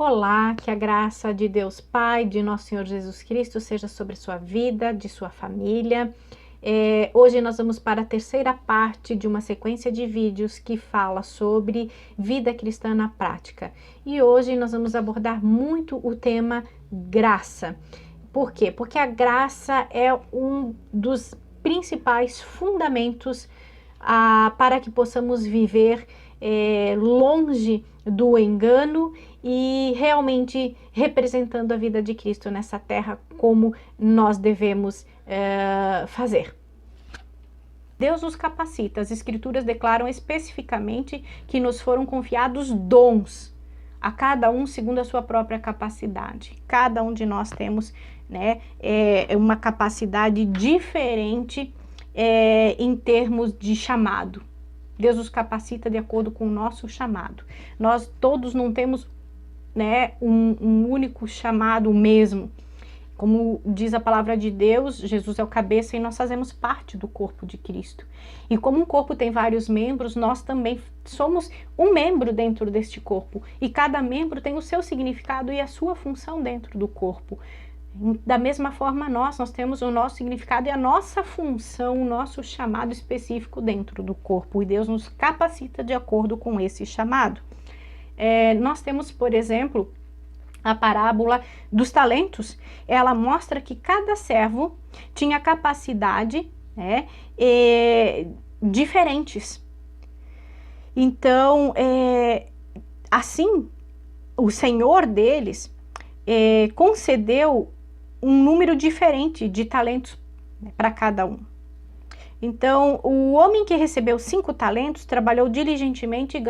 Olá, que a graça de Deus Pai, de nosso Senhor Jesus Cristo seja sobre sua vida, de sua família. Hoje nós vamos para a terceira parte de uma sequência de vídeos que fala sobre vida cristã na prática. E hoje nós vamos abordar muito o tema graça. Por quê? Porque a graça é um dos principais fundamentos para que possamos viver longe do engano e realmente representando a vida de Cristo nessa terra como nós devemos fazer. Deus nos capacita, as Escrituras declaram especificamente que nos foram confiados dons, a cada um segundo a sua própria capacidade. Cada um de nós temos, né, uma capacidade diferente em termos de chamado. Deus nos capacita de acordo com o nosso chamado. Nós todos não temos, né, um único chamado mesmo. Como diz a palavra de Deus, Jesus é o cabeça e nós fazemos parte do corpo de Cristo. E como um corpo tem vários membros, nós também somos um membro dentro deste corpo. E cada membro tem o seu significado e a sua função dentro do corpo. Da mesma forma, nós temos o nosso significado e a nossa função, o nosso chamado específico dentro do corpo. E Deus nos capacita de acordo com esse chamado. Nós temos, por exemplo, a parábola dos talentos. Ela mostra que cada servo tinha capacidade, né, diferentes. Então, assim, o Senhor deles concedeu um número diferente de talentos, né, para cada um. Então, o homem que recebeu 5 talentos trabalhou diligentemente e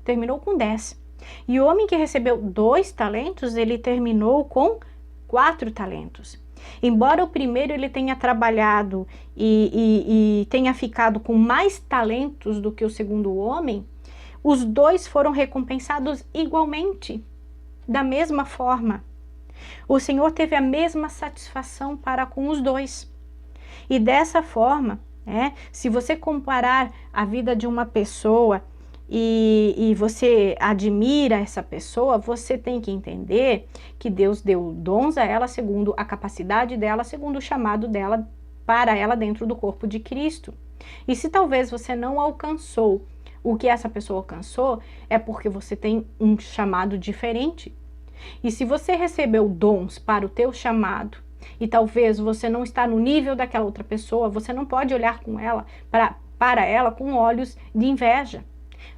terminou com 10. E o homem que recebeu 2 talentos, ele terminou com 4 talentos. Embora o primeiro ele tenha trabalhado e tenha ficado com mais talentos do que o segundo homem, os 2 foram recompensados igualmente, da mesma forma. O Senhor teve a mesma satisfação para com os 2. E dessa forma, se você comparar a vida de uma pessoa e você admira essa pessoa, você tem que entender que Deus deu dons a ela segundo a capacidade dela, segundo o chamado dela para ela dentro do corpo de Cristo. E se talvez você não alcançou o que essa pessoa alcançou, é porque você tem um chamado diferente. E se você recebeu dons para o teu chamado e talvez você não está no nível daquela outra pessoa, você não pode olhar para ela com olhos de inveja.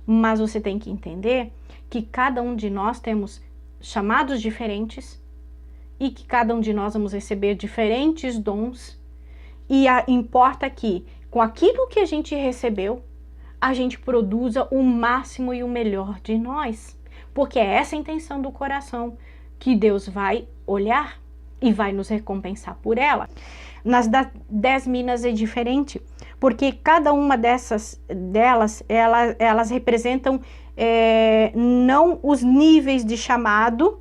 Mas você tem que entender que cada um de nós temos chamados diferentes e que cada um de nós vamos receber diferentes dons. E importa que com aquilo que a gente recebeu, a gente produza o máximo e o melhor de nós. Porque é essa a intenção do coração que Deus vai olhar e vai nos recompensar por ela. Nas 10 minas é diferente, porque cada uma delas, elas representam não os níveis de chamado,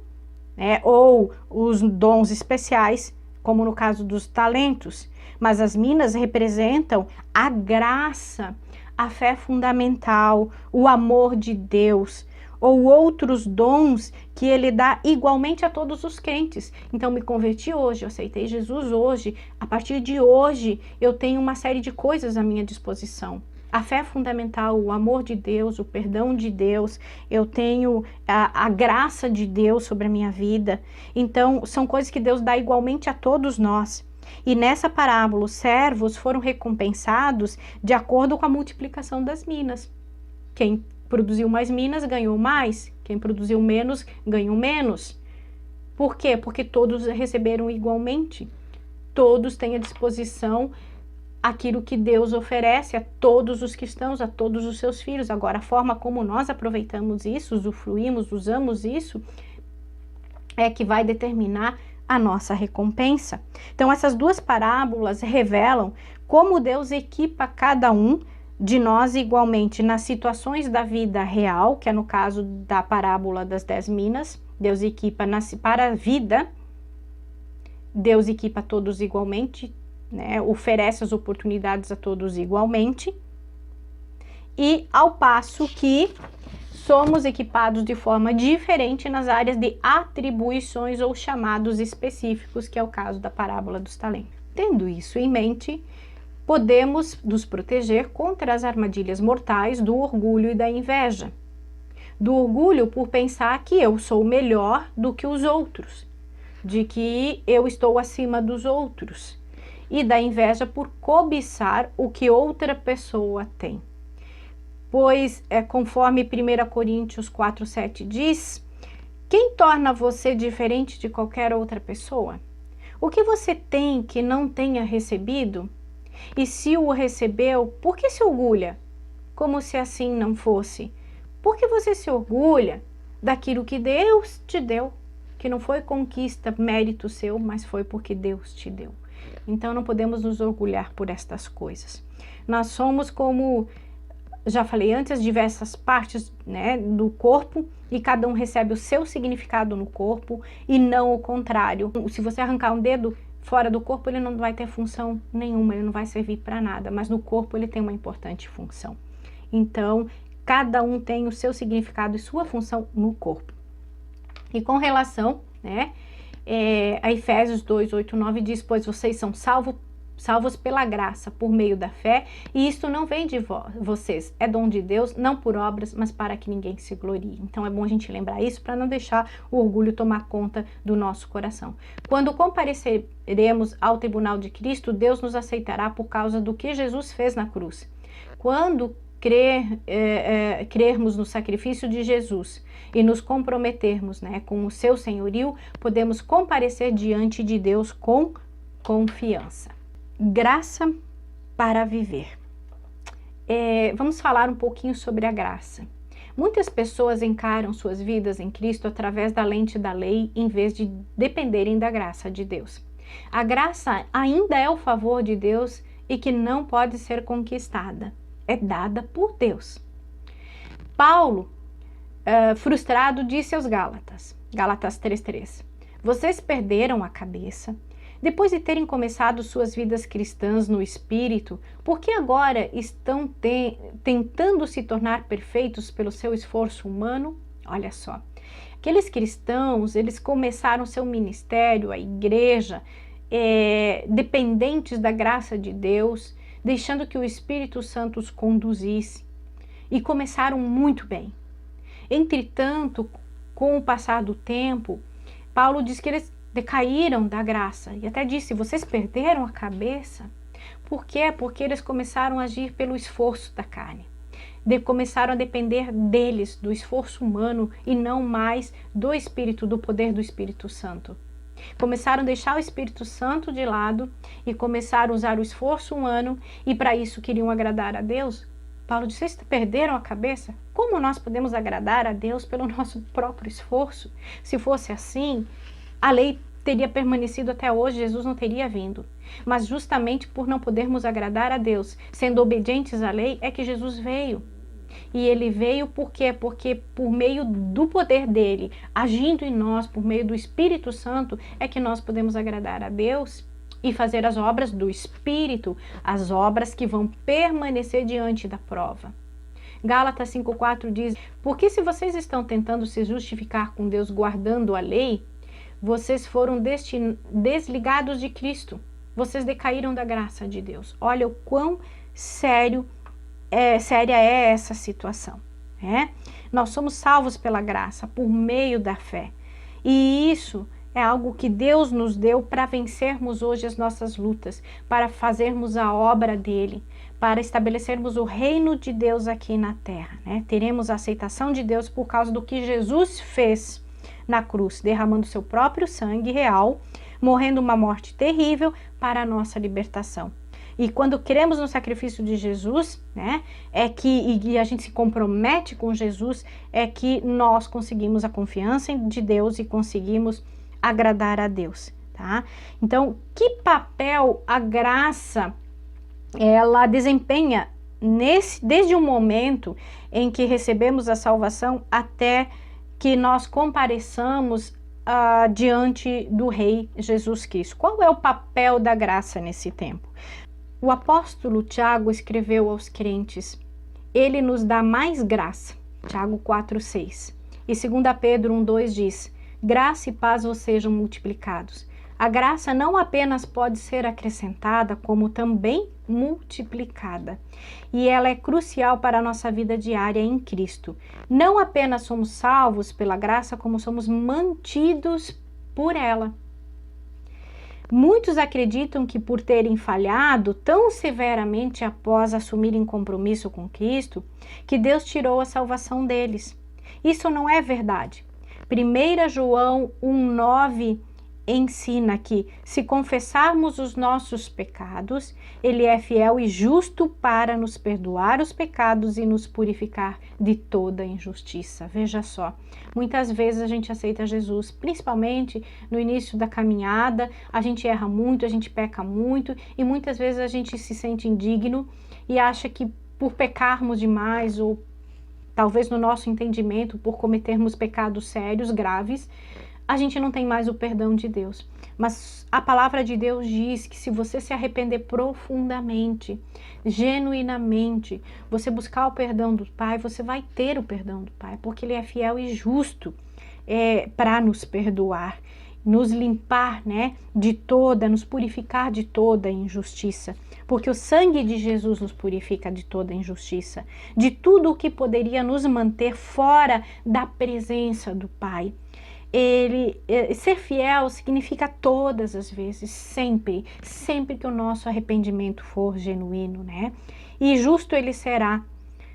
né, ou os dons especiais, como no caso dos talentos, mas as minas representam a graça, a fé fundamental, o amor de Deus, ou outros dons que ele dá igualmente a todos os crentes. Então, me converti hoje, eu aceitei Jesus hoje, a partir de hoje eu tenho uma série de coisas à minha disposição. A fé fundamental, o amor de Deus, o perdão de Deus, eu tenho a graça de Deus sobre a minha vida. Então, são coisas que Deus dá igualmente a todos nós. E nessa parábola, os servos foram recompensados de acordo com a multiplicação das minas. Quem produziu mais minas ganhou mais, quem produziu menos ganhou menos. Por quê? Porque todos receberam igualmente. Todos têm à disposição aquilo que Deus oferece a todos os cristãos, a todos os seus filhos. Agora, a forma como nós aproveitamos isso, usufruímos, usamos isso, é que vai determinar a nossa recompensa. Então, essas duas parábolas revelam como Deus equipa cada um de nós igualmente nas situações da vida real, que é no caso da parábola das 10 minas. Deus equipa para a vida, Deus equipa todos igualmente, né? Oferece as oportunidades a todos igualmente, e ao passo que somos equipados de forma diferente nas áreas de atribuições ou chamados específicos, que é o caso da parábola dos talentos. Tendo isso em mente, podemos nos proteger contra as armadilhas mortais do orgulho e da inveja. Do orgulho por pensar que eu sou melhor do que os outros, de que eu estou acima dos outros, e da inveja por cobiçar o que outra pessoa tem. Pois, conforme 1 Coríntios 4:7 diz, quem torna você diferente de qualquer outra pessoa? O que você tem que não tenha recebido? E se o recebeu, por que se orgulha? Como se assim não fosse. Por que você se orgulha daquilo que Deus te deu? Que não foi conquista, mérito seu, mas foi porque Deus te deu. Então não podemos nos orgulhar por estas coisas. Nós somos, como já falei antes, diversas partes, né, do corpo, e cada um recebe o seu significado no corpo e não o contrário. Se você arrancar um dedo fora do corpo, ele não vai ter função nenhuma, ele não vai servir para nada, mas no corpo ele tem uma importante função. Então, cada um tem o seu significado e sua função no corpo. E com relação, né, a Efésios 2:8-9 diz, pois vocês são salvos pela graça, por meio da fé, e isto não vem de vocês, é dom de Deus, não por obras, mas para que ninguém se glorie. Então é bom a gente lembrar isso para não deixar o orgulho tomar conta do nosso coração. Quando compareceremos ao tribunal de Cristo, Deus nos aceitará por causa do que Jesus fez na cruz. Quando crermos no sacrifício de Jesus e nos comprometermos, né, com o seu senhorio, podemos comparecer diante de Deus com confiança. Graça para viver. Vamos falar um pouquinho sobre a graça. Muitas pessoas encaram suas vidas em Cristo através da lente da lei, em vez de dependerem da graça de Deus. A graça ainda é o favor de Deus e que não pode ser conquistada. É dada por Deus. Paulo, frustrado, disse aos Gálatas, Gálatas 3:3, vocês perderam a cabeça. Depois de terem começado suas vidas cristãs no Espírito, por que agora estão tentando se tornar perfeitos pelo seu esforço humano? Olha só, aqueles cristãos, eles começaram seu ministério, a igreja, dependentes da graça de Deus, deixando que o Espírito Santo os conduzisse, e começaram muito bem. Entretanto, com o passar do tempo, Paulo diz que eles decaíram da graça, e até disse, vocês perderam a cabeça. Por quê? Porque eles começaram a agir pelo esforço da carne. Começaram a depender deles, do esforço humano, e não mais do Espírito, do poder do Espírito Santo. Começaram a deixar o Espírito Santo de lado e começaram a usar o esforço humano, e para isso queriam agradar a Deus. Paulo disse, vocês perderam a cabeça? Como nós podemos agradar a Deus pelo nosso próprio esforço? Se fosse assim, a lei teria permanecido até hoje, Jesus não teria vindo. Mas justamente por não podermos agradar a Deus, sendo obedientes à lei, é que Jesus veio. E ele veio por quê? Porque por meio do poder dele, agindo em nós, por meio do Espírito Santo, é que nós podemos agradar a Deus e fazer as obras do Espírito, as obras que vão permanecer diante da prova. Gálatas 5:4 diz, porque se vocês estão tentando se justificar com Deus guardando a lei, vocês foram desligados de Cristo. Vocês decaíram da graça de Deus. Olha o quão séria é essa situação. Nós somos salvos pela graça, por meio da fé. E isso é algo que Deus nos deu para vencermos hoje as nossas lutas, para fazermos a obra dele, para estabelecermos o reino de Deus aqui na terra. Teremos a aceitação de Deus por causa do que Jesus fez na cruz, derramando seu próprio sangue real, morrendo uma morte terrível para a nossa libertação. E quando cremos no sacrifício de Jesus, né, e a gente se compromete com Jesus, é que nós conseguimos a confiança de Deus e conseguimos agradar a Deus, tá? Então, que papel a graça ela desempenha desde o momento em que recebemos a salvação até que nós compareçamos diante do Rei Jesus Cristo? Qual é o papel da graça nesse tempo? O apóstolo Tiago escreveu aos crentes: ele nos dá mais graça, Tiago 4,6. E 2 Pedro 1,2 diz: graça e paz vos sejam multiplicados. A graça não apenas pode ser acrescentada, como também multiplicada. E ela é crucial para a nossa vida diária em Cristo. Não apenas somos salvos pela graça, como somos mantidos por ela. Muitos acreditam que por terem falhado tão severamente após assumirem compromisso com Cristo, que Deus tirou a salvação deles. Isso não é verdade. 1 João 1,9 ensina que, se confessarmos os nossos pecados, Ele é fiel e justo para nos perdoar os pecados e nos purificar de toda injustiça. Veja só, muitas vezes a gente aceita Jesus, principalmente no início da caminhada, a gente erra muito, a gente peca muito e muitas vezes a gente se sente indigno e acha que por pecarmos demais ou talvez no nosso entendimento, por cometermos pecados sérios, graves, a gente não tem mais o perdão de Deus. Mas a palavra de Deus diz que se você se arrepender profundamente, genuinamente, você buscar o perdão do Pai, você vai ter o perdão do Pai, porque Ele é fiel e justo para nos perdoar, nos limpar, né, nos purificar de toda injustiça. Porque o sangue de Jesus nos purifica de toda injustiça, de tudo o que poderia nos manter fora da presença do Pai. Ser fiel significa todas as vezes, sempre que o nosso arrependimento for genuíno, né? E justo Ele será,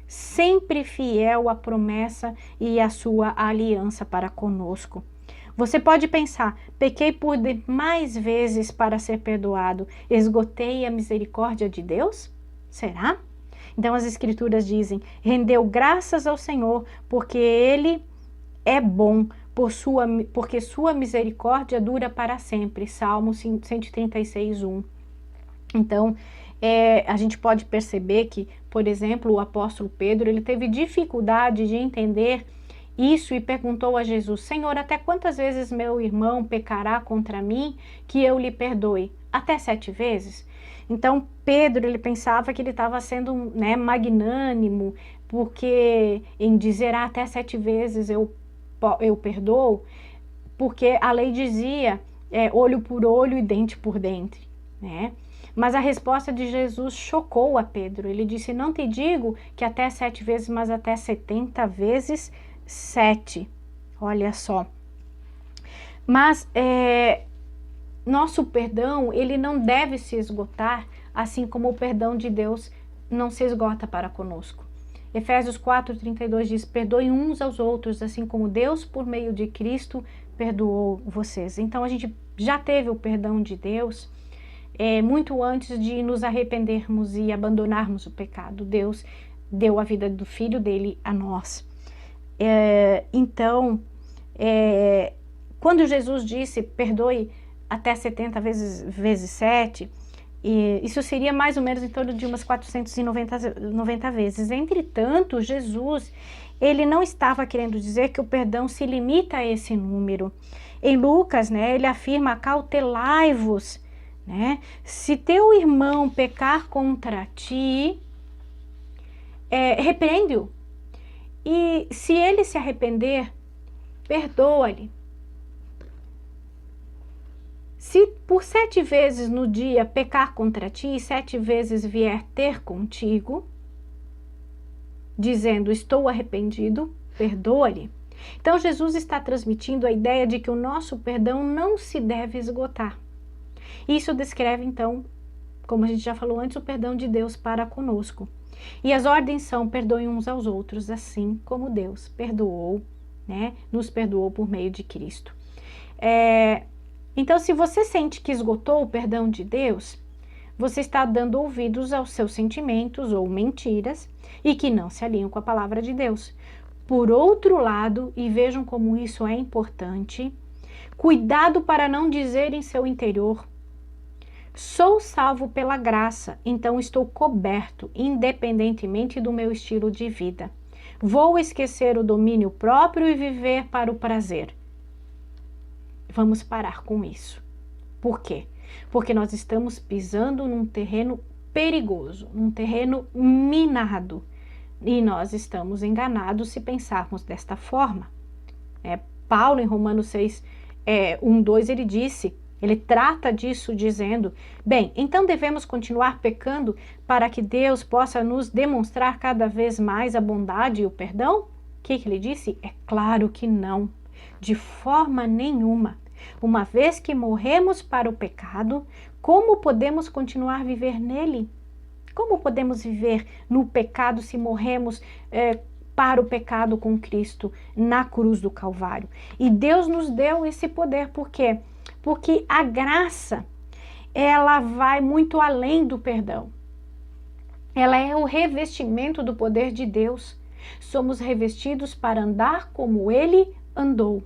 sempre fiel à promessa e à sua aliança para conosco. Você pode pensar: pequei por demais vezes para ser perdoado, esgotei a misericórdia de Deus? Será? Então as Escrituras dizem: rendeu graças ao Senhor, porque Ele é bom, porque sua misericórdia dura para sempre. Salmo 136:1. Então, a gente pode perceber que, por exemplo, o apóstolo Pedro, ele teve dificuldade de entender isso e perguntou a Jesus: Senhor, até quantas vezes meu irmão pecará contra mim que eu lhe perdoe? Até 7 vezes? Então, Pedro, ele pensava que ele estava sendo, né, magnânimo, porque em dizer até 7 vezes eu perdoo, porque a lei dizia olho por olho e dente por dente, né? Mas a resposta de Jesus chocou a Pedro. Ele disse: não te digo que até 7 vezes, mas até 70 vezes 7. Olha só. Mas nosso perdão, ele não deve se esgotar, assim como o perdão de Deus não se esgota para conosco. Efésios 4:32 diz: perdoem uns aos outros, assim como Deus, por meio de Cristo, perdoou vocês. Então a gente já teve o perdão de Deus muito antes de nos arrependermos e abandonarmos o pecado. Deus deu a vida do Filho dele a nós. Então, quando Jesus disse perdoe até 70 vezes 7, isso seria mais ou menos em torno de umas 490 vezes. Entretanto, Jesus, ele não estava querendo dizer que o perdão se limita a esse número. Em Lucas, né, ele afirma: cautelai-vos, né? Se teu irmão pecar contra ti, repreende-o. E se ele se arrepender, perdoa-lhe. Se por 7 vezes no dia pecar contra ti, 7 vezes vier ter contigo, dizendo estou arrependido, perdoa-lhe. Então Jesus está transmitindo a ideia de que o nosso perdão não se deve esgotar. Isso descreve então, como a gente já falou antes, o perdão de Deus para conosco. E as ordens são: perdoem uns aos outros, assim como Deus perdoou, né? Nos perdoou por meio de Cristo. Então, se você sente que esgotou o perdão de Deus, você está dando ouvidos aos seus sentimentos ou mentiras e que não se alinham com a palavra de Deus. Por outro lado, e vejam como isso é importante, cuidado para não dizer em seu interior: sou salvo pela graça, então estou coberto, independentemente do meu estilo de vida. Vou esquecer o domínio próprio e viver para o prazer. Vamos parar com isso. Por quê? Porque nós estamos pisando num terreno perigoso, num terreno minado. E nós estamos enganados se pensarmos desta forma. Paulo, em Romanos 6, 1, 2, ele trata disso dizendo: bem, então devemos continuar pecando para que Deus possa nos demonstrar cada vez mais a bondade e o perdão? O que ele disse? É claro que não, de forma nenhuma. Uma vez que morremos para o pecado, como podemos continuar a viver nele? Como podemos viver no pecado se morremos para o pecado com Cristo na cruz do Calvário? E Deus nos deu esse poder, por quê? Porque a graça, ela vai muito além do perdão. Ela é o revestimento do poder de Deus. Somos revestidos para andar como Ele andou.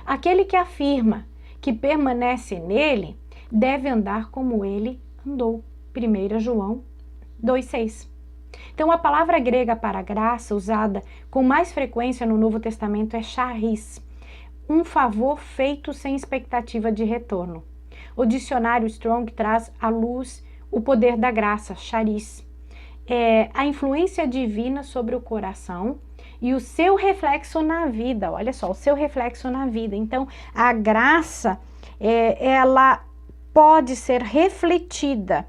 Aquele que afirma que permanece nele, deve andar como Ele andou. 1 João 2,6. Então, a palavra grega para graça, usada com mais frequência no Novo Testamento, é charis, um favor feito sem expectativa de retorno. O dicionário Strong traz à luz o poder da graça, charis, a influência divina sobre o coração e o seu reflexo na vida. Olha só, o seu reflexo na vida. Então, a graça, ela pode ser refletida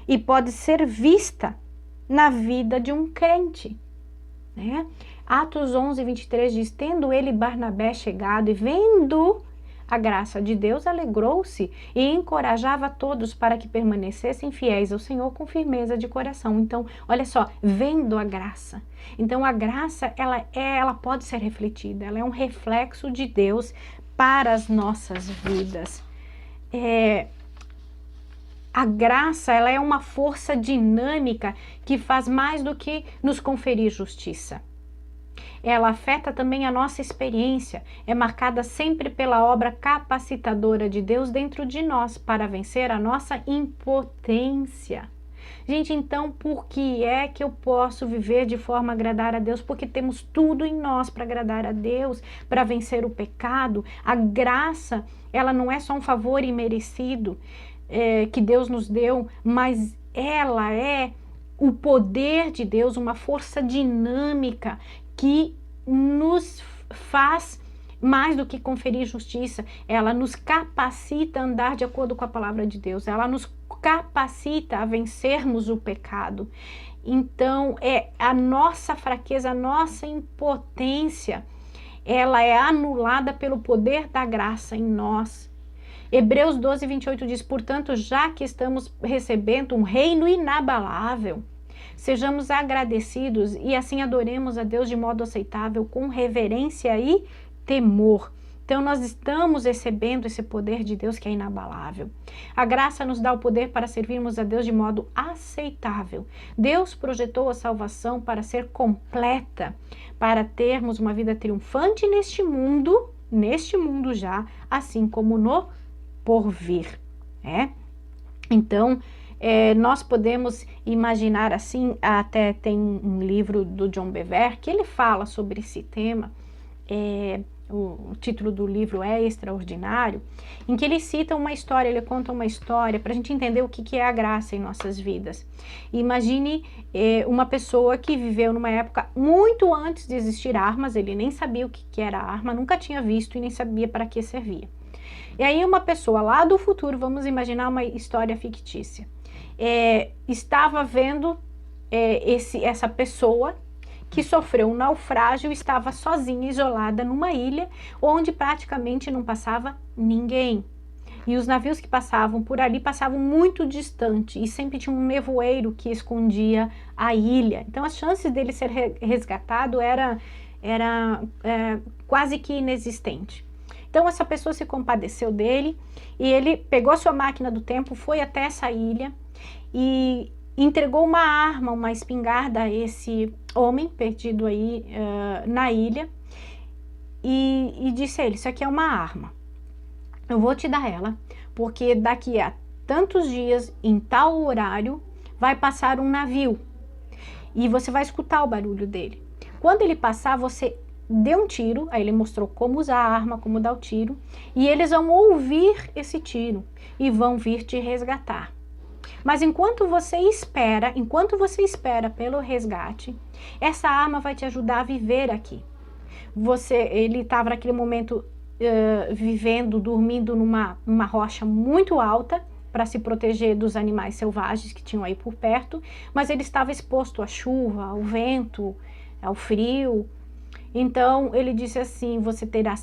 e pode ser vista na vida de um crente, né? Atos 11:23 diz: tendo ele Barnabé chegado e vendo a graça de Deus, alegrou-se e encorajava todos para que permanecessem fiéis ao Senhor com firmeza de coração. Então, olha só, vendo a graça. Então, a graça, ela pode ser refletida, ela é um reflexo de Deus para as nossas vidas. A graça, ela é uma força dinâmica que faz mais do que nos conferir justiça. Ela afeta também a nossa experiência, é marcada sempre pela obra capacitadora de Deus dentro de nós para vencer a nossa impotência. Gente, então por que é que eu posso viver de forma a agradar a Deus? Porque temos tudo em nós para agradar a Deus, para vencer o pecado. A graça, ela não é só um favor imerecido que Deus nos deu, mas ela é o poder de Deus, uma força dinâmica que nos faz mais do que conferir justiça. Ela nos capacita a andar de acordo com a palavra de Deus, ela nos capacita a vencermos o pecado. Então, a nossa fraqueza, a nossa impotência, ela é anulada pelo poder da graça em nós. Hebreus 12:28 diz: portanto, já que estamos recebendo um reino inabalável, sejamos agradecidos e assim adoremos a Deus de modo aceitável, com reverência e temor. Então, nós estamos recebendo esse poder de Deus que é inabalável. A graça nos dá o poder para servirmos a Deus de modo aceitável. Deus projetou a salvação para ser completa, para termos uma vida triunfante neste mundo já, assim como no porvir. Então, nós podemos imaginar assim, até tem um livro do John Bevere que ele fala sobre esse tema, o título do livro é Extraordinário, em que ele cita uma história, ele conta uma história para a gente entender o que é a graça em nossas vidas. Imagine uma pessoa que viveu numa época muito antes de existir armas, ele nem sabia o que era arma, nunca tinha visto e nem sabia para que servia. E aí uma pessoa lá do futuro, vamos imaginar uma história fictícia, estava vendo essa pessoa que sofreu um naufrágio, estava sozinha, isolada numa ilha, onde praticamente não passava ninguém. E os navios que passavam por ali passavam muito distante e sempre tinha um nevoeiro que escondia a ilha. Então as chances dele ser resgatado era quase que inexistente. Então essa pessoa se compadeceu dele e ele pegou a sua máquina do tempo, foi até essa ilha e entregou uma arma, uma espingarda a esse homem perdido aí na ilha, e disse a ele: isso aqui é uma arma, eu vou te dar ela, porque daqui a tantos dias, em tal horário, vai passar um navio, e você vai escutar o barulho dele. Quando ele passar, você dê um tiro. Aí ele mostrou como usar a arma, como dar o tiro, e eles vão ouvir esse tiro e vão vir te resgatar. Mas enquanto você espera pelo resgate, essa arma vai te ajudar a viver aqui. Ele estava naquele momento vivendo, dormindo numa rocha muito alta, para se proteger dos animais selvagens que tinham aí por perto, mas ele estava exposto à chuva, ao vento, ao frio. Então ele disse assim: você terá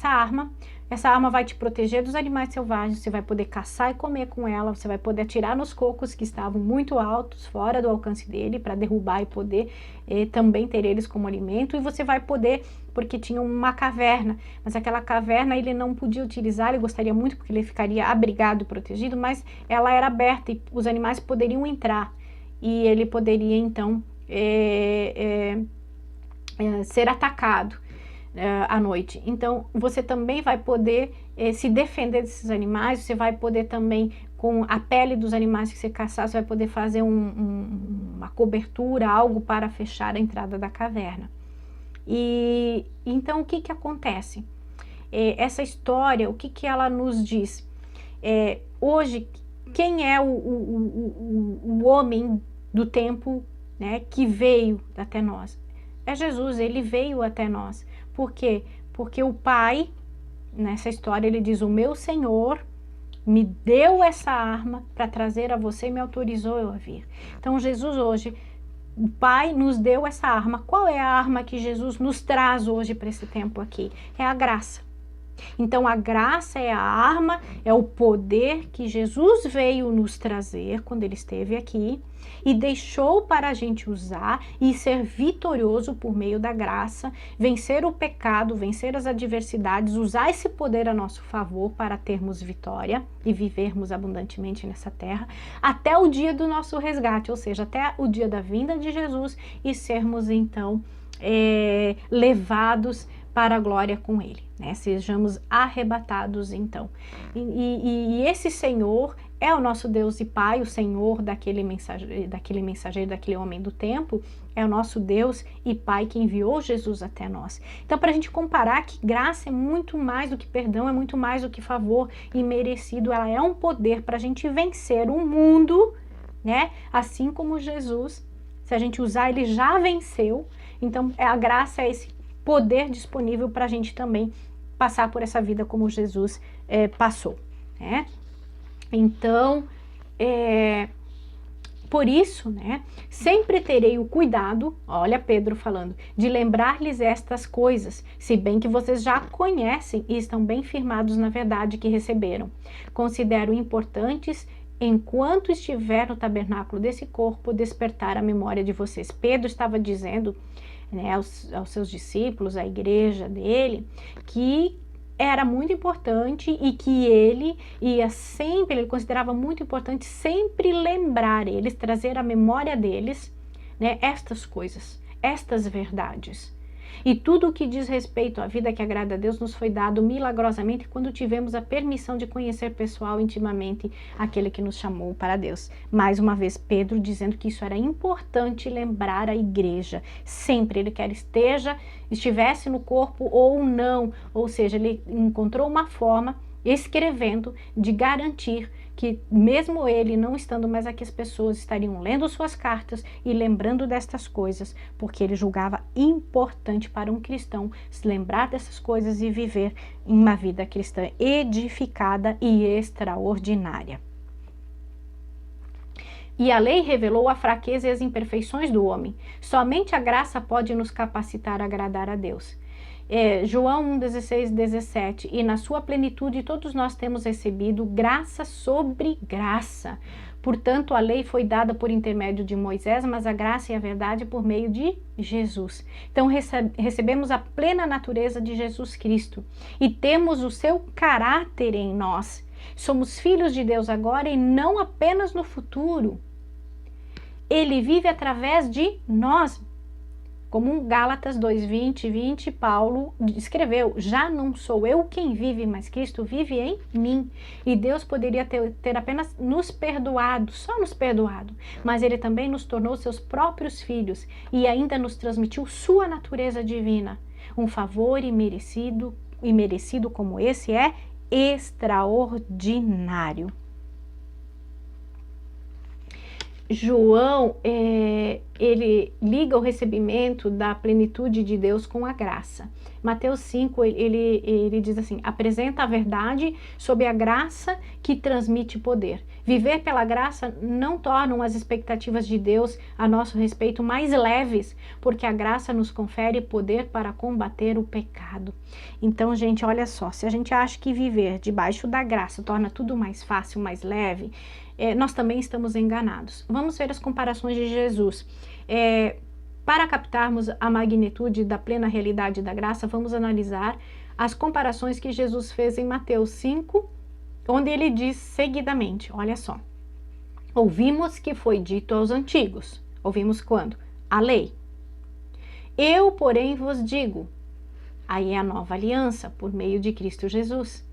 essa arma vai te proteger dos animais selvagens, você vai poder caçar e comer com ela, você vai poder atirar nos cocos que estavam muito altos, fora do alcance dele, para derrubar e poder também ter eles como alimento, e você vai poder, porque tinha uma caverna, mas aquela caverna ele não podia utilizar, ele gostaria muito porque ele ficaria abrigado e protegido, mas ela era aberta e os animais poderiam entrar, e ele poderia então ser atacado à noite. Então você também vai poder se defender desses animais, você vai poder também, com a pele dos animais que você caçar, você vai poder fazer uma cobertura, algo para fechar a entrada da caverna. E então o que acontece? Essa história, o que ela nos diz? Hoje, quem é o homem do tempo, né, que veio até nós? É Jesus, ele veio até nós. Por quê? Porque o Pai, nessa história, ele diz: o meu Senhor me deu essa arma para trazer a você e me autorizou eu a vir. Então Jesus hoje, o Pai nos deu essa arma. Qual é a arma que Jesus nos traz hoje para esse tempo aqui? É a graça. Então a graça é a arma, é o poder que Jesus veio nos trazer quando ele esteve aqui e deixou para a gente usar e ser vitorioso por meio da graça, vencer o pecado, vencer as adversidades, usar esse poder a nosso favor para termos vitória e vivermos abundantemente nessa terra, até o dia do nosso resgate, ou seja, até o dia da vinda de Jesus, e sermos então levados para a glória com ele, né? Sejamos arrebatados então. E esse Senhor é o nosso Deus e Pai, o Senhor daquele mensageiro, daquele homem do tempo, é o nosso Deus e Pai que enviou Jesus até nós. Então, para a gente comparar que graça é muito mais do que perdão, é muito mais do que favor imerecido, ela é um poder para a gente vencer o mundo, né? Assim como Jesus, se a gente usar, ele já venceu. Então, a graça é esse poder disponível para a gente também passar por essa vida como Jesus passou, né? Então, por isso, né, sempre terei o cuidado, olha Pedro falando, de lembrar-lhes estas coisas, se bem que vocês já conhecem e estão bem firmados na verdade que receberam. Considero importantes, enquanto estiver no tabernáculo desse corpo, despertar a memória de vocês. Pedro estava dizendo, né, aos seus discípulos, à igreja dele, que era muito importante e que ele considerava muito importante sempre lembrar eles, trazer à memória deles, né, estas coisas, estas verdades. E tudo o que diz respeito à vida que agrada a Deus nos foi dado milagrosamente quando tivemos a permissão de conhecer pessoal intimamente aquele que nos chamou para Deus. Mais uma vez, Pedro dizendo que isso era importante lembrar a igreja. Sempre, ele quer estivesse no corpo ou não. Ou seja, ele encontrou uma forma, escrevendo, de garantir que mesmo ele não estando mais aqui, as pessoas estariam lendo suas cartas e lembrando destas coisas, porque ele julgava importante para um cristão se lembrar dessas coisas e viver uma vida cristã edificada e extraordinária. E a lei revelou a fraqueza e as imperfeições do homem. Somente a graça pode nos capacitar a agradar a Deus. João 1,16, 17, e na sua plenitude todos nós temos recebido graça sobre graça. Portanto, a lei foi dada por intermédio de Moisés, mas a graça e a verdade por meio de Jesus. Então, recebemos a plena natureza de Jesus Cristo e temos o seu caráter em nós. Somos filhos de Deus agora e não apenas no futuro. Ele vive através de nós. Como Gálatas 2:20, Paulo escreveu, já não sou eu quem vive, mas Cristo vive em mim. E Deus poderia ter apenas nos perdoado, só nos perdoado, mas Ele também nos tornou seus próprios filhos e ainda nos transmitiu sua natureza divina. Um favor imerecido como esse é extraordinário. João, ele liga o recebimento da plenitude de Deus com a graça. Mateus 5, ele diz assim, apresenta a verdade sob a graça que transmite poder. Viver pela graça não torna as expectativas de Deus a nosso respeito mais leves, porque a graça nos confere poder para combater o pecado. Então, gente, olha só, se a gente acha que viver debaixo da graça torna tudo mais fácil, mais leve, nós também estamos enganados. Vamos ver as comparações de Jesus. Para captarmos a magnitude da plena realidade da graça, vamos analisar as comparações que Jesus fez em Mateus 5, onde ele diz seguidamente, olha só, ouvimos que foi dito aos antigos. Ouvimos quando? A lei. Eu, porém, vos digo. Aí é a nova aliança, por meio de Cristo Jesus.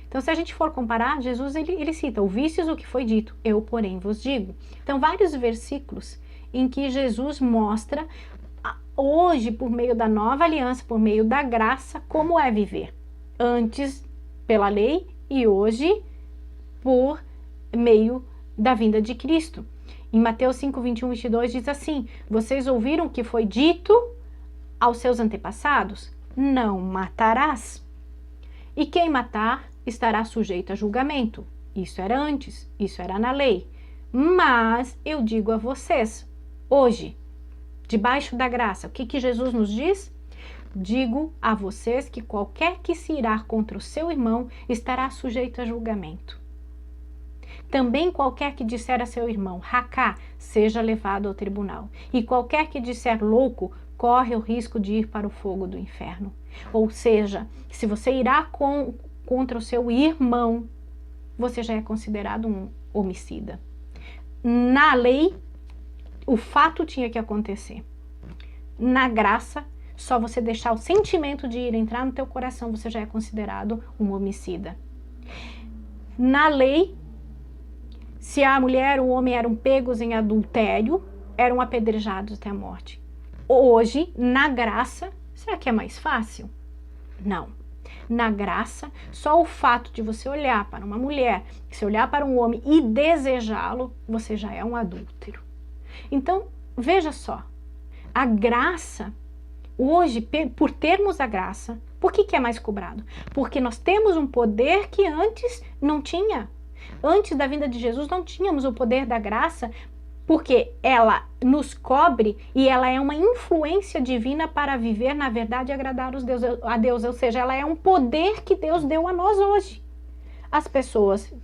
Então, se a gente for comparar, Jesus, ele cita, ouvistes o que foi dito, eu, porém, vos digo. Então, vários versículos em que Jesus mostra, hoje, por meio da nova aliança, por meio da graça, como é viver. Antes, pela lei, e hoje, por meio da vinda de Cristo. Em Mateus 5, 21, 22, diz assim, vocês ouviram o que foi dito aos seus antepassados? Não matarás. E quem matar estará sujeito a julgamento. Isso era antes, isso era na lei. Mas eu digo a vocês, hoje, debaixo da graça, o que Jesus nos diz? Digo a vocês que qualquer que se irá contra o seu irmão estará sujeito a julgamento. Também qualquer que disser a seu irmão, racá, seja levado ao tribunal. E qualquer que disser louco, corre o risco de ir para o fogo do inferno. Ou seja, se você irá contra o seu irmão, você já é considerado um homicida. Na lei, o fato tinha que acontecer. Na graça, só você deixar o sentimento de ir entrar no teu coração, você já é considerado um homicida. Na lei, se a mulher ou o homem eram pegos em adultério, eram apedrejados até a morte. Hoje, na graça, será que é mais fácil? Não. Na graça, só o fato de você olhar para uma mulher, se olhar para um homem e desejá-lo, você já é um adúltero. Então, veja só, a graça, hoje, por termos a graça, por que é mais cobrado? Porque nós temos um poder que antes não tinha. Antes da vinda de Jesus não tínhamos o poder da graça, porque ela nos cobre e ela é uma influência divina para viver na verdade e agradar a Deus, ou seja, ela é um poder que Deus deu a nós hoje. As pessoas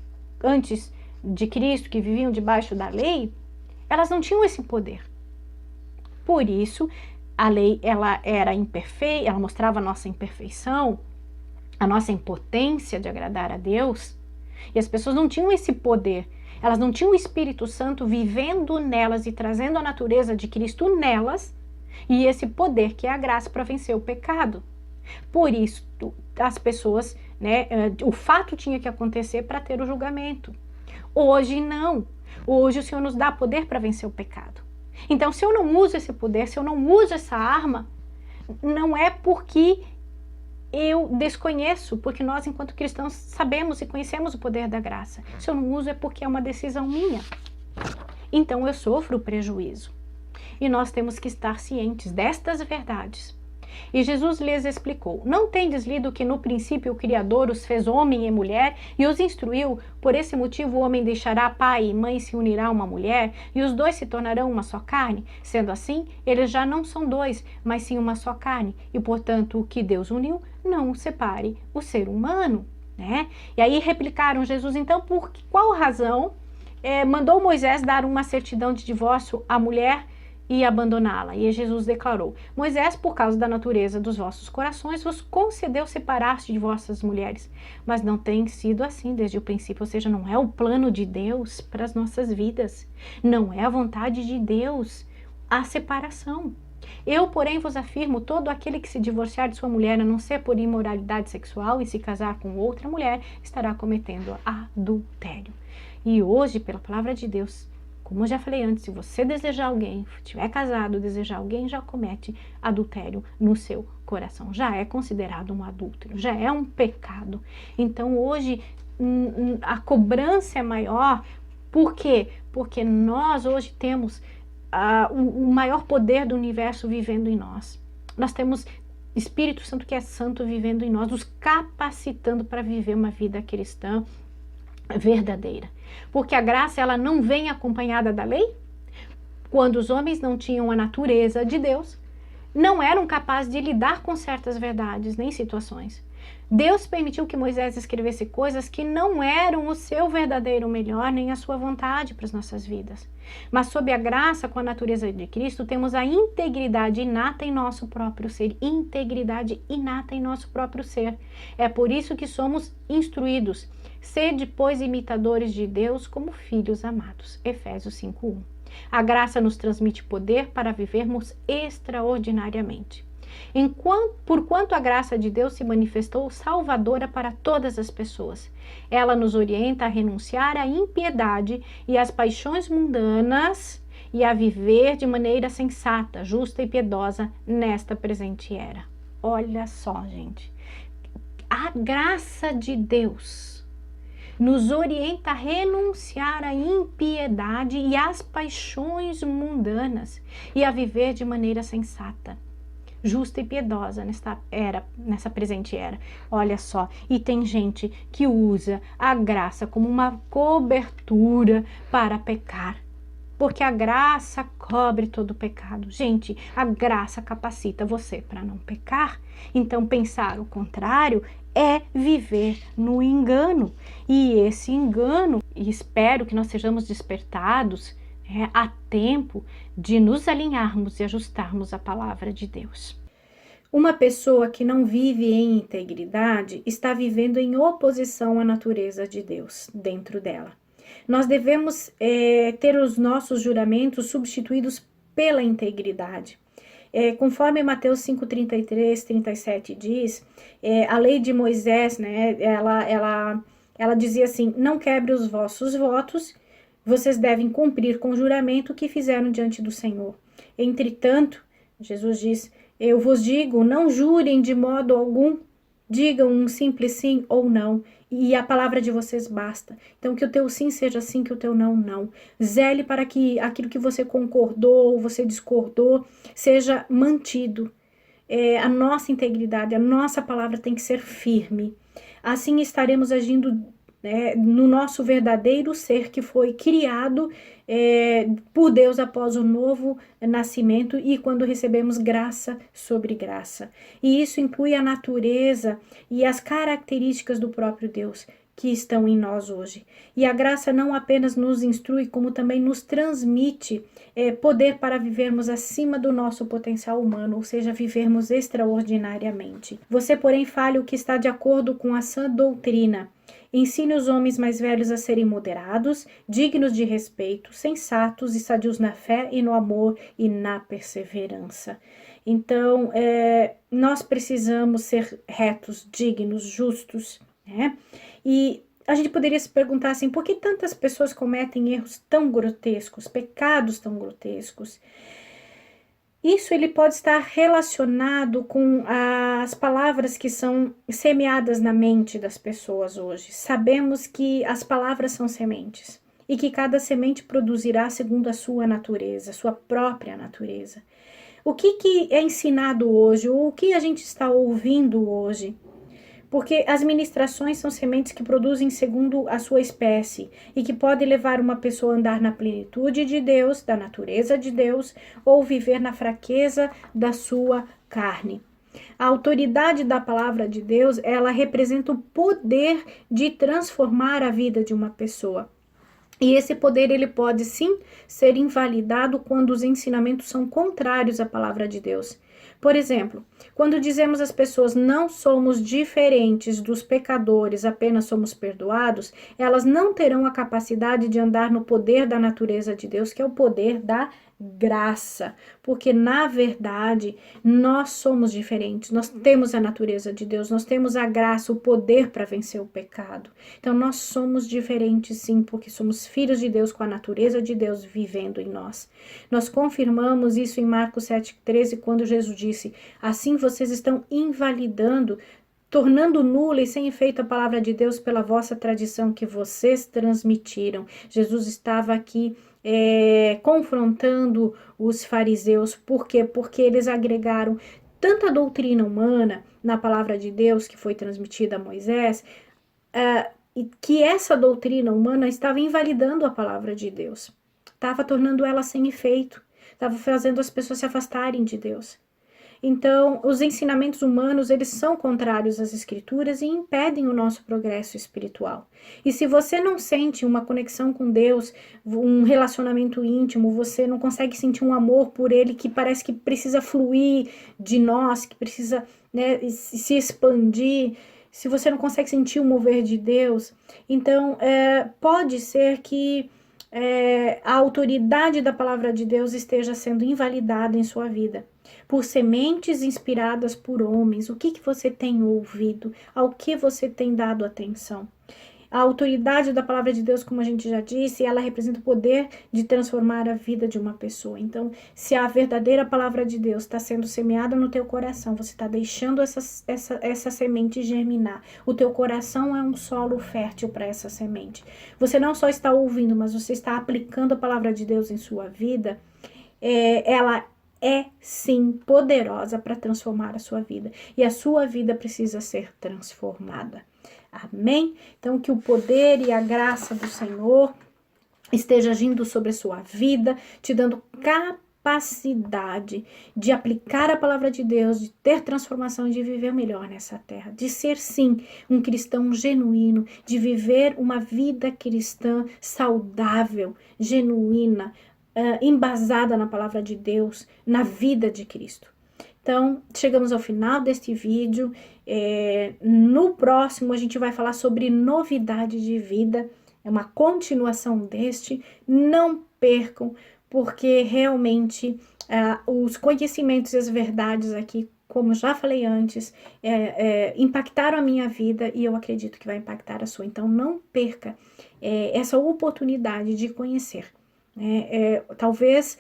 antes de Cristo, que viviam debaixo da lei, elas não tinham esse poder. Por isso, a lei ela era imperfeita, ela mostrava a nossa imperfeição, a nossa impotência de agradar a Deus, e as pessoas não tinham esse poder. Elas não tinham o Espírito Santo vivendo nelas e trazendo a natureza de Cristo nelas e esse poder que é a graça para vencer o pecado. Por isso, as pessoas, o fato tinha que acontecer para ter o julgamento. Hoje não. Hoje o Senhor nos dá poder para vencer o pecado. Então, se eu não uso esse poder, se eu não uso essa arma, não é porque eu desconheço, porque nós, enquanto cristãos, sabemos e conhecemos o poder da graça. Se eu não uso é porque é uma decisão minha. Então eu sofro prejuízo. E nós temos que estar cientes destas verdades. E Jesus lhes explicou, não tendes lido que no princípio o Criador os fez homem e mulher e os instruiu, por esse motivo o homem deixará pai e mãe e se unirá a uma mulher e os dois se tornarão uma só carne, sendo assim, eles já não são dois, mas sim uma só carne e portanto o que Deus uniu, não separe o ser humano, né? E aí replicaram Jesus, então por qual razão mandou Moisés dar uma certidão de divórcio à mulher e abandoná-la. E Jesus declarou: Moisés, por causa da natureza dos vossos corações, vos concedeu separar-se de vossas mulheres. Mas não tem sido assim desde o princípio, ou seja, não é o plano de Deus para as nossas vidas. Não é a vontade de Deus a separação. Eu, porém, vos afirmo, todo aquele que se divorciar de sua mulher, a não ser por imoralidade sexual, e se casar com outra mulher, estará cometendo adultério. E hoje, pela palavra de Deus, como eu já falei antes, se você desejar alguém, estiver casado, desejar alguém, já comete adultério no seu coração. Já é considerado um adúltero, já é um pecado. Então hoje a cobrança é maior. Por quê? Porque nós hoje temos o maior poder do universo vivendo em nós. Nós temos Espírito Santo que é santo vivendo em nós, nos capacitando para viver uma vida cristã verdadeira. Porque a graça, ela não vem acompanhada da lei. Quando os homens não tinham a natureza de Deus, não eram capazes de lidar com certas verdades nem situações. Deus permitiu que Moisés escrevesse coisas que não eram o seu verdadeiro melhor, nem a sua vontade para as nossas vidas. Mas sob a graça, com a natureza de Cristo, temos a integridade inata em nosso próprio ser. Integridade inata em nosso próprio ser. É por isso que somos instruídos. Sede, pois, imitadores de Deus como filhos amados. Efésios 5:1. A graça nos transmite poder para vivermos extraordinariamente. Porquanto a graça de Deus se manifestou salvadora para todas as pessoas. Ela nos orienta a renunciar à impiedade e às paixões mundanas e a viver de maneira sensata, justa e piedosa nesta presente era. Olha só, gente. A graça de Deus nos orienta a renunciar à impiedade e às paixões mundanas e a viver de maneira sensata, justa e piedosa nessa presente era. Olha só, e tem gente que usa a graça como uma cobertura para pecar, porque a graça cobre todo o pecado. Gente, a graça capacita você para não pecar. Então, pensar o contrário é viver no engano. E esse engano, e espero que nós sejamos despertados a tempo de nos alinharmos e ajustarmos a palavra de Deus. Uma pessoa que não vive em integridade está vivendo em oposição à natureza de Deus dentro dela. Nós devemos ter os nossos juramentos substituídos pela integridade. Conforme Mateus 5:33, 37 diz, a lei de Moisés, né, ela dizia assim: não quebre os vossos votos, vocês devem cumprir com o juramento que fizeram diante do Senhor. Entretanto, Jesus diz: eu vos digo, não jurem de modo algum, digam um simples sim ou não, e a palavra de vocês basta. Então, que o teu sim seja sim, que o teu não, não. Zele para que aquilo que você concordou ou você discordou seja mantido. A nossa integridade, a nossa palavra tem que ser firme. Assim estaremos agindo no nosso verdadeiro ser que foi criado por Deus após o novo nascimento e quando recebemos graça sobre graça. E isso inclui a natureza e as características do próprio Deus que estão em nós hoje. E a graça não apenas nos instrui, como também nos transmite poder para vivermos acima do nosso potencial humano, ou seja, vivermos extraordinariamente. Você, porém, fale o que está de acordo com a sã doutrina. Ensine os homens mais velhos a serem moderados, dignos de respeito, sensatos e sadios na fé e no amor e na perseverança. Então, nós precisamos ser retos, dignos, justos, né? E a gente poderia se perguntar assim, por que tantas pessoas cometem erros tão grotescos, pecados tão grotescos? Isso ele pode estar relacionado com as palavras que são semeadas na mente das pessoas hoje. Sabemos que as palavras são sementes e que cada semente produzirá segundo a sua natureza, sua própria natureza. O que é ensinado hoje? O que a gente está ouvindo hoje? Porque as ministrações são sementes que produzem segundo a sua espécie e que podem levar uma pessoa a andar na plenitude de Deus, da natureza de Deus, ou viver na fraqueza da sua carne. A autoridade da palavra de Deus, ela representa o poder de transformar a vida de uma pessoa. E esse poder, ele pode sim ser invalidado quando os ensinamentos são contrários à palavra de Deus. Por exemplo, quando dizemos às pessoas não somos diferentes dos pecadores, apenas somos perdoados, elas não terão a capacidade de andar no poder da natureza de Deus, que é o poder da graça, porque na verdade nós somos diferentes, nós temos a natureza de Deus, nós temos a graça, o poder para vencer o pecado. Então nós somos diferentes sim, porque somos filhos de Deus com a natureza de Deus vivendo em nós. Nós confirmamos isso em Marcos 7,13, quando Jesus disse: assim vocês estão invalidando, tornando nula e sem efeito a palavra de Deus pela vossa tradição que vocês transmitiram. Jesus estava aqui confrontando os fariseus. Por quê? Porque eles agregaram tanta doutrina humana na palavra de Deus que foi transmitida a Moisés, e que essa doutrina humana estava invalidando a palavra de Deus, estava tornando ela sem efeito, estava fazendo as pessoas se afastarem de Deus. Então, os ensinamentos humanos, eles são contrários às escrituras e impedem o nosso progresso espiritual. E se você não sente uma conexão com Deus, um relacionamento íntimo, você não consegue sentir um amor por Ele que parece que precisa fluir de nós, que precisa, né, se expandir, se você não consegue sentir o mover de Deus, então pode ser que a autoridade da palavra de Deus esteja sendo invalidada em sua vida por sementes inspiradas por homens. O que você tem ouvido? Ao que você tem dado atenção? A autoridade da palavra de Deus, como a gente já disse, ela representa o poder de transformar a vida de uma pessoa. Então, se a verdadeira palavra de Deus está sendo semeada no teu coração, você está deixando essa semente germinar. O teu coração é um solo fértil para essa semente. Você não só está ouvindo, mas você está aplicando a palavra de Deus em sua vida. Ela é sim poderosa para transformar a sua vida. E a sua vida precisa ser transformada. Amém? Então, que o poder e a graça do Senhor esteja agindo sobre a sua vida, te dando capacidade de aplicar a palavra de Deus, de ter transformação, de viver melhor nessa terra, de ser sim um cristão genuíno, de viver uma vida cristã saudável, genuína, embasada na palavra de Deus, na vida de Cristo. Então, chegamos ao final deste vídeo. No próximo, a gente vai falar sobre novidade de vida. É uma continuação deste. Não percam, porque realmente os conhecimentos e as verdades aqui, como já falei antes, impactaram a minha vida e eu acredito que vai impactar a sua. Então, não perca essa oportunidade de conhecer. Talvez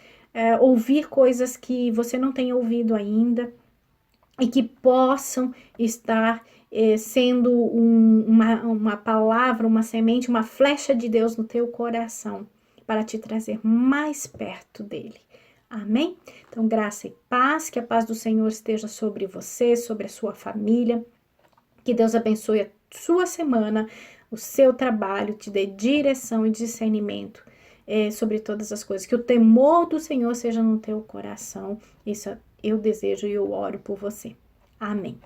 ouvir coisas que você não tenha ouvido ainda e que possam estar sendo uma palavra, uma semente, uma flecha de Deus no teu coração para te trazer mais perto dele. Amém? Então, graça e paz, que a paz do Senhor esteja sobre você, sobre a sua família, que Deus abençoe a sua semana, o seu trabalho, te dê direção e discernimento sobre todas as coisas, que o temor do Senhor seja no teu coração. Isso eu desejo e eu oro por você. Amém.